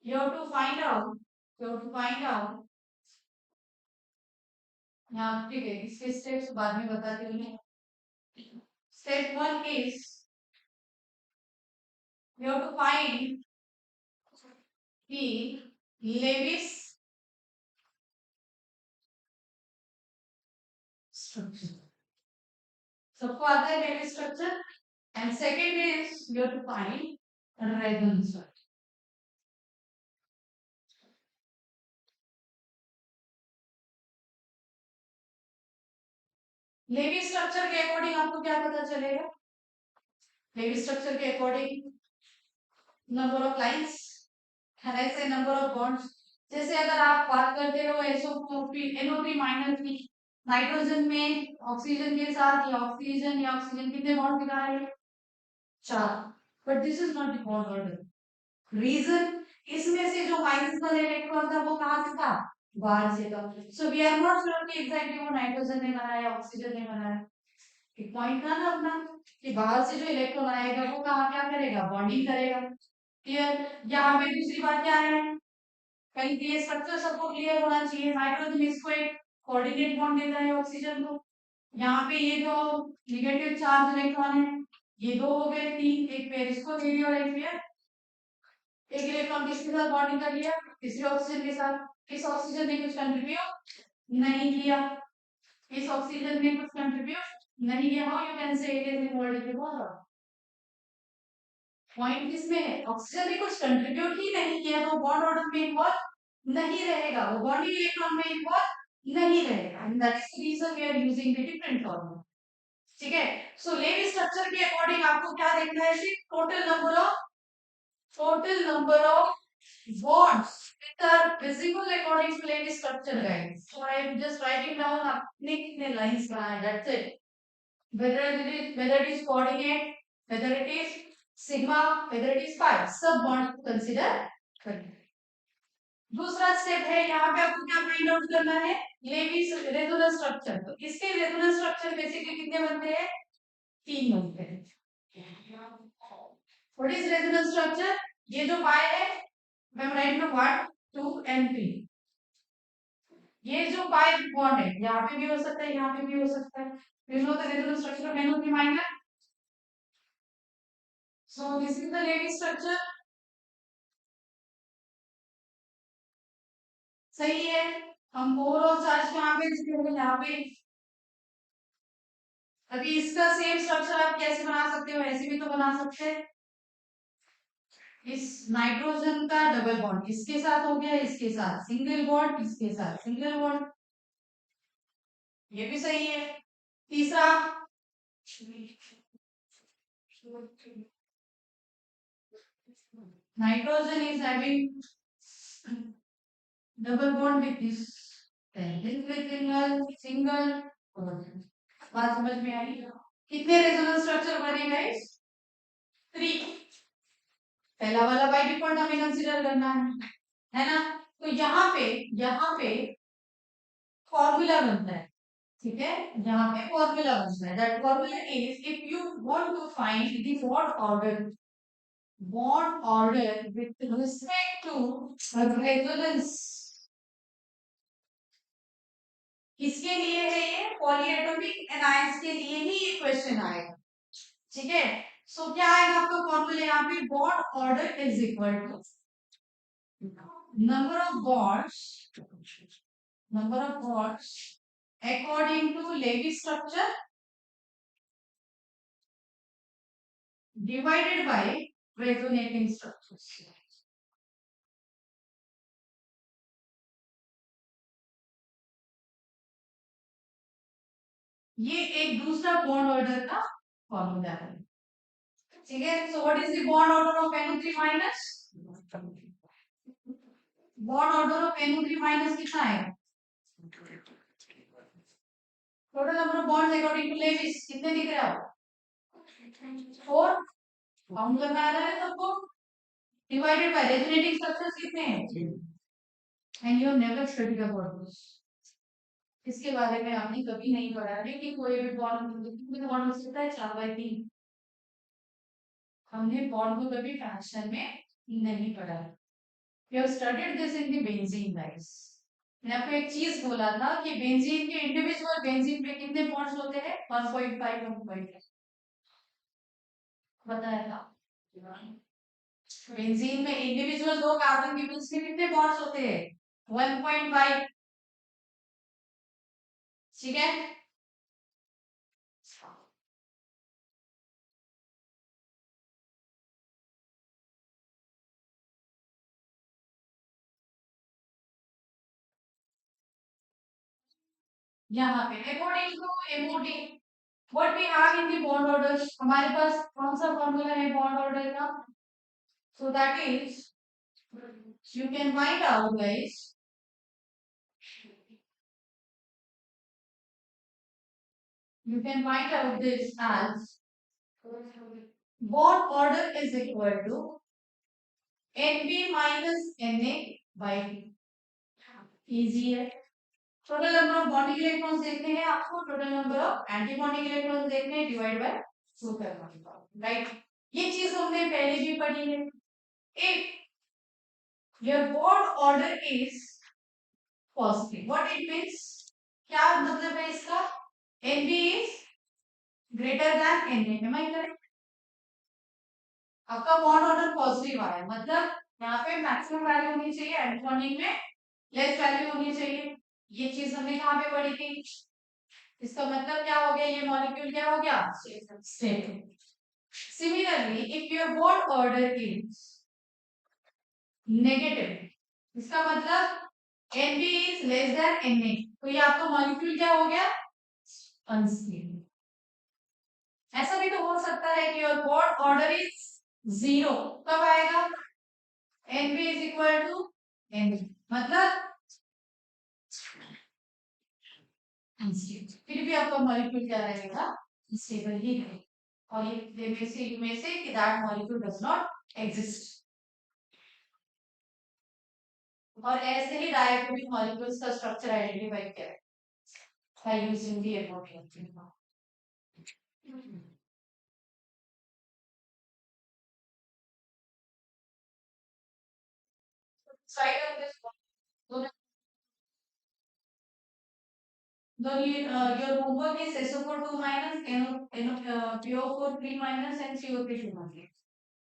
you have to find out, you have to find out, यहाँ ठीक है, इसके स्टेप्स बाद में बताती हूँ। Step 1 is you have to find the Lewis structure. सबको आता है Lewis structure, and second is you have to find resonance structure. Lewis structure के अकॉर्डिंग आपको क्या पता चलेगा, लेवी स्ट्रक्चर के अकॉर्डिंग नंबर ऑफ लाइंस, ऐसे नंबर ऑफ बॉन्ड्स, जैसे अगर आप बात करते हो NO3 माइनस की, नाइट्रोजन में ऑक्सीजन के साथ या ऑक्सीजन कितने बॉन्ड दिखा रहे हैं, 4, but this is not the bond order, reason इसमें से जो माइनस वाला इलेक्ट्रॉन था वो कहाँ से था, बाहर से था। So we are not sure कि एग्जैक्टली वो नाइट्रोजन ने बनाया या ऑक्सीजन ने बनाया, एक पॉइंट था ना अपना कि बाहर से जो इलेक्ट्रॉन आएगा वो कहाँ क्या करेगा, बॉन्डिंग करेगा, क्लियर। यहाँ पे दूसरी बात क्या है, कहीं ये स्ट्रक्चर सबको क्लियर होना चाहिए, नाइट्रोजन इसको एक कोऑर्डिनेट बॉन्ड देता है ऑक्सीजन को, यहाँ पे ये जो नेगेटिव चार्ज इलेक्ट्रॉन है ये दो हो गए, तीन, एक पेयर इसको दे दिया और एक पेयर, एक इलेक्ट्रॉन किसके साथ बॉन्डिंग कर लिया, तीसरे ऑक्सीजन के साथ, इस ऑक्सीजन ने कुछ कंट्रीब्यूट नहीं किया, इस ऑक्सीजन ने कुछ कंट्रीब्यूट नहीं किया, हाउ यू कैन से it is involved in bond, point किसमें है, ऑक्सीजन ने कुछ कंट्रीब्यूट ही नहीं किया तो बॉन्ड ऑर्डर में इन्वॉल्व नहीं रहेगा, वो बॉन्डिंग इलेक्ट्रॉन में इन्वॉल्व नहीं रहेगा, and that is the reason we are using the different formula, ठीक है। सो लेवी स्ट्रक्चर के अकॉर्डिंग आपको क्या देखना है, total number of bonds These are visible according to Levi structure, guys. So I am just writing down अपने कितने lines कहाँ है. That's it. Whether it is coordinate, whether it is sigma, whether it is pi, सब bond consider करना. दूसरा step है यहाँ पे आपको क्या फाइंड आउट करना है. Lewis resonance structure. तो इसके रेजोनेंस स्ट्रक्चर बेसिकली कितने बनते हैं. 3 बनते हैं. What is resonance structure. ये जो पाई है मैं राइट में 1 2 एंड 3. ये जो पाई बॉन्ड है यहाँ पे भी हो सकता है, यहाँ पे भी हो सकता है. You know the resonance structure of an of the minor. So this is the Lewis structure. सही है. हम ओवरऑल चार्ज यहाँ पे यहाँ पे. अभी इसका सेम स्ट्रक्चर आप कैसे बना सकते हो. ऐसे भी तो बना सकते हैं. इस नाइट्रोजन का डबल बॉन्ड इसके साथ हो गया, इसके साथ सिंगल बॉन्ड, इसके साथ सिंगल बॉन्ड. ये भी सही है. तीसरा nitrogen is having double bond with this single single. बात समझ में आई. कितने रेजोनेंस स्ट्रक्चर बने गाइस. 3. पहला वाला बाय डिफॉल्ट हमें कंसीडर करना है ना. तो यहाँ पे फॉर्मूला बनता है. ठीक है. यहाँ पे फॉर्मूला बनता है. That formula is if you want to find the bond order with respect to resonance. किसके लिए है ये. पॉलीएटॉमिक एनाइंस के लिए ही ये क्वेश्चन आएगा. ठीक है. सो क्या आएगा आपका फॉर्मूला यहाँ पे. Bond order is equal to number of bonds according to Levy structure divided by resonating structures. ये एक दूसरा बॉन्ड ऑर्डर का फॉर्मूला है. ठीक है. So what is the bond order of NO3 minus. Bond order of NO3 minus कितना है. Total number of bonds according to Lewis कितने दिख रहे हो. 4. काउंट करना आ रहा है सबको. डिवाइडेड बाय रेजोनेटिंग स्ट्रक्चर्स कितने हैं. And you have never studied about this. इसके बारे में आपने कभी नहीं पढ़ा है कि कोई भी बॉन्ड हो सकता है 4/3. हमने बॉन्ड को कभी फ्रैक्शन में नहीं पढ़ा. We have studied this in the benzene guys. मैंने आपको एक चीज बोला था कि बेंजीन के इंडिविजुअल बेंजीन पे कितने बॉन्ड्स होते हैं. 1.5 1.5 बताया था. बेंजीन में इंडिविजुअल दो कार्बन के बीच में कितने बॉन्ड्स होते हैं. 1.5. ठीक है. यहाँ पे according to MOD what we have in the bond order. हमारे पास कौन सा फॉर्मूला है बॉन्ड ऑर्डर का. So that is you can find out guys. You can find out this as bond order is equal to NB minus NA by easy है. Total number of bonding electrons देखने हैं आपको. Total number of anti bonding electrons देखने हैं divide by 2 करना. Right. ये चीज हमने पहले भी पढ़ी है. If your bond order is positive what it means. क्या मतलब है इसका. NB is greater than NA. Am I correct? आपका बॉन्ड ऑर्डर पॉजिटिव आया मतलब यहाँ पे मैक्सिमम वैल्यू होनी चाहिए. एंटी बॉन्डिंग में लेस वैल्यू होनी चाहिए. ये चीज हमने कहाँ पे पढ़ी थी. इसका मतलब क्या हो गया. ये मॉलिक्यूल क्या हो गया. Stable. Similarly if your bond order is negative इसका मतलब NB is less then NA. तो ये आपका मॉलिक्यूल क्या हो गया. अनस्टेबल. ऐसा भी तो हो सकता है कि योर बॉन्ड ऑर्डर इज 0. कब आएगा. NB इज इक्वल टू मतलब फिर भी आपका मॉलिक्यूल क्या रहेगा, स्टेबल ही रहेगा। और ये में से कि that molecule does not exist. और ऐसे ही डायटोमिक मॉलिक्यूल्स का स्ट्रक्चर आइडेंटिफाई किया by using the above theorem. Side of this one. Your homework is SO4 2 minus PO4 3 minus and CO3 2 minus.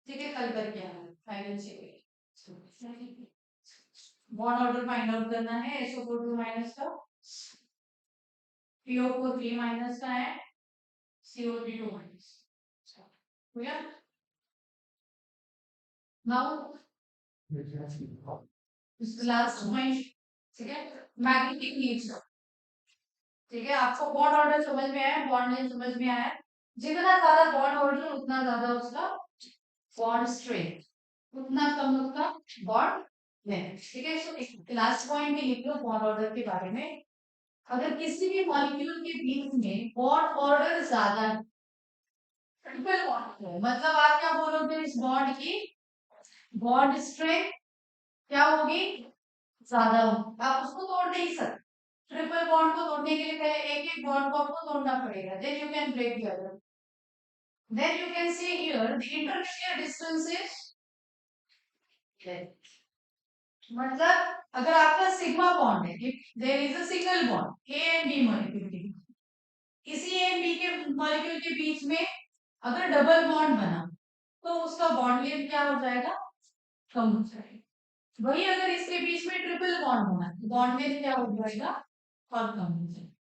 ठीक है, कल करके आना फाइनल चाहिए। बॉन्ड ऑर्डर फाइंड आउट करना है SO4 2 माइनस का, PO4 3 माइनस का है, CO3 2 minus. Clear? Now last point, ठीक है, मैग्नेटिक नेचर। ठीक है, आपको बॉन्ड ऑर्डर समझ में आया, बॉन्ड लेंथ समझ में आया। जितना ज्यादा बॉन्ड ऑर्डर उतना ज्यादा उसका बॉन्ड स्ट्रेंथ, उतना कम उसका बॉन्ड लेंथ। ठीक है, तो लास्ट पॉइंट में लिख लो बॉन्ड ऑर्डर के बारे में। अगर किसी भी मॉलिक्यूल के बीच में बॉन्ड ऑर्डर ज्यादा है, ट्रिपल बॉन्ड है, मतलब आप क्या बोलोगे इस बॉन्ड की बॉन्ड स्ट्रेंथ क्या होगी, ज्यादा होगी। आप उसको तोड़ नहीं सकते। ट्रिपल बॉन्ड को तोड़ने के लिए पहले एक एक बॉन्ड को आपको तोड़ना पड़ेगा, then you can break the other. Then you can see here the intermediate distance is, मतलब अगर आपका सिग्मा बॉन्ड है, there is a single bond A and B molecule के, इसी ए एंड बी के मॉलिक्यूल के बीच में अगर डबल बॉन्ड बना तो उसका बॉन्ड लेंथ क्या हो जाएगा, कम हो जाएगा। वही अगर इसके बीच में ट्रिपल बॉन्ड बना तो बॉन्ड लेंथ क्या हो जाएगा, और कम हो जाएगा।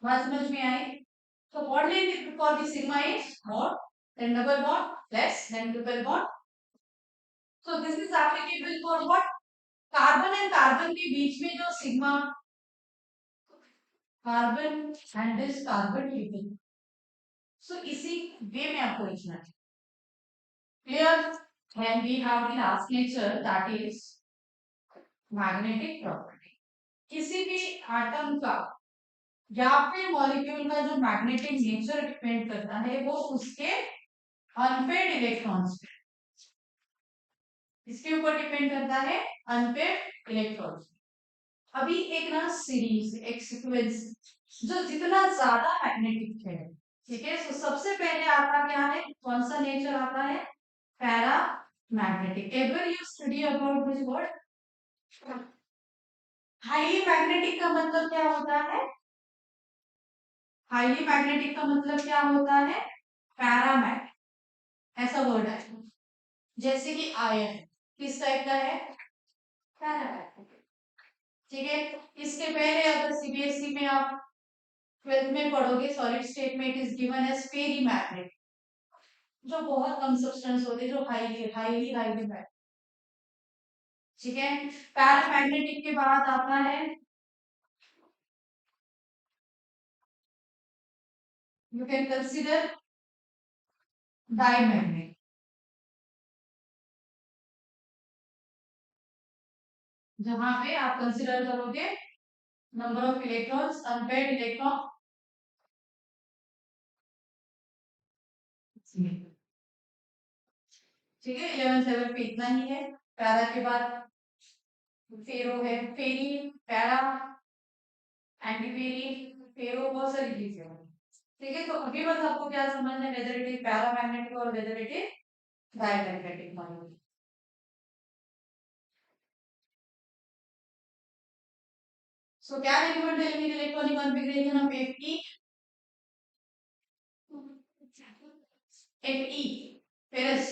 बात समझ में आई? So bond length for the sigma is more, then double bond less, then triple bond. So this is applicable for what? Carbon and carbon के बीच में जो sigma, carbon and this carbon triple. So इसी way में आपको लिखना है। Clear? And we have the last nature that is magnetic property. किसी भी एटम का या फिर मॉलिक्यूल का जो मैग्नेटिक नेचर डिपेंड करता है वो उसके अनपेड इलेक्ट्रॉन्स पे, इसके ऊपर डिपेंड करता है, अनपेड इलेक्ट्रॉन्स। अभी एक ना सीरीज, एक सीक्वेंस जो जितना ज्यादा मैग्नेटिक है, ठीक है, तो सबसे पहले आता क्या है, कौन सा नेचर आता है, para magnetic. Ever you study about this word, highly magnetic का मतलब क्या होता है, हाईली मैग्नेटिक का मतलब क्या होता है, पैरामैग्नेटिक, ऐसा वर्ड है। जैसे कि आयन किस टाइप का है, पैरामैग्नेटिक। ठीक है, इसके पहले अगर सीबीएसई में आप 12th में पढ़ोगे सॉलिड स्टेट में it is given as ferrimagnet, जो बहुत कम सब्सटेंस होते हैं जो हाईली हाईली हाईली मैग्नेट। ठीक है, पैरामैग्नेटिक के बाद आता है, यू कैन कंसीडर डायमैग्नेट, जहां पे आप कंसीडर करोगे number of electrons, unpaired electron. ठीक है, 11th लेवल पे इतना ही है। पैरा के बाद फेरो है, फेरी, पैरा, एंटीफेरी, फेरो, बहुत सारी चीजें हैं। ठीक है, तो अभी बस आपको क्या समझना है, वेदर इट इज पैरामैग्नेटिक और whether it is diamagnetic molecule. So क्या recommend electronic configuration of Fe, Fe ferrous,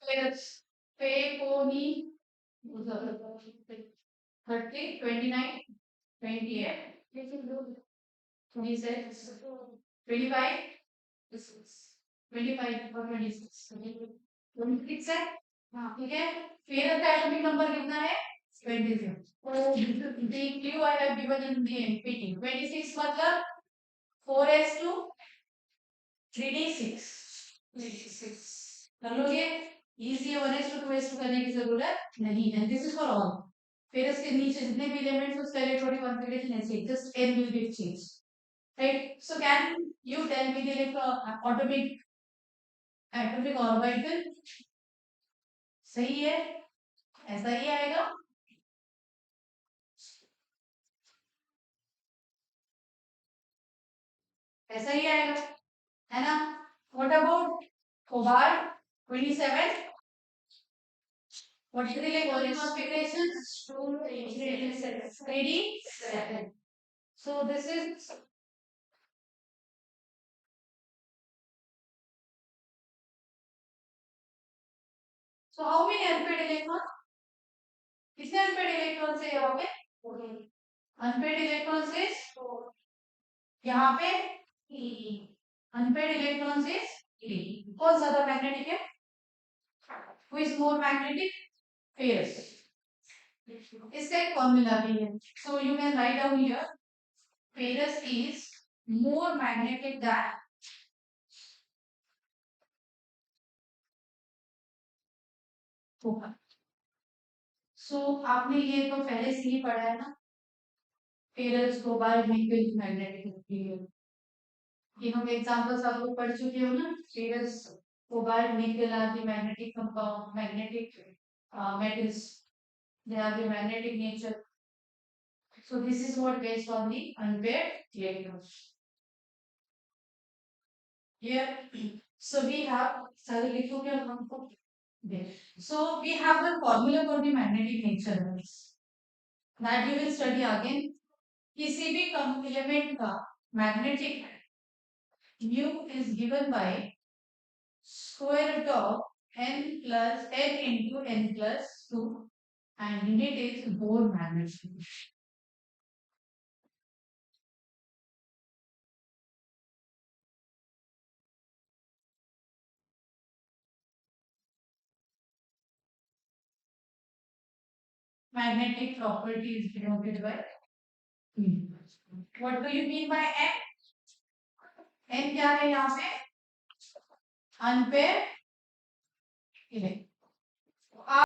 ferrous, fe को ही 30 29 28 26 25 25 और 26 26 है। हाँ, ठीक है, फेरस का एटॉमिक नंबर कितना है 26. So the clue I have given in the NPT. 26 मतलब 4s to 3d6. 3d6 कर लोगे. इजी है. 1s to 2s to करने की जरूरत नहीं है. This is for all. फिर इसके नीचे जितने भी एलिमेंट्स उस टेरिटरी कॉन्फ़िगरेशन ऐसे just n will be changed. Right? So can you tell me the atomic orbital? सही है. ऐसा ही आएगा. ऐसा ही आएगा. है ना. What about cobalt 27? What is the electronic configuration? 3d7. So this is. So how many unpaired electrons? कितने unpaired electrons है यहाँ पे? Unpaired electrons is यहाँ पे unpaired electrons is कौन ज्यादा magnetic है? Who is more magnetic? Ferrous. इसका एक फॉर्मूला भी है. So you can write down here. Ferrous is more magnetic than copper. So आपने ये तो पहले से ही पढ़ा है ना. Ferrous, cobalt, nickel magnetic होती है. ये हम एग्जांपल्स आप लोग पढ़ चुके हो ना. Ferrous, cobalt, nickel are the magnetic compound, magnetic metals. They are the magnetic nature. So this is what based on the unpaired electrons. Here, so we have. Sorry, लिखो क्या हमको. So we have the formula for the magnetic nature that you will study again. किसी भी element का magnetic mu is given by square root of n plus n into n plus 2 and unit is Bohr magnetic. Magnetic property is denoted by m. What do you mean by m? m क्या है यहाँ पे? Unpaired electron.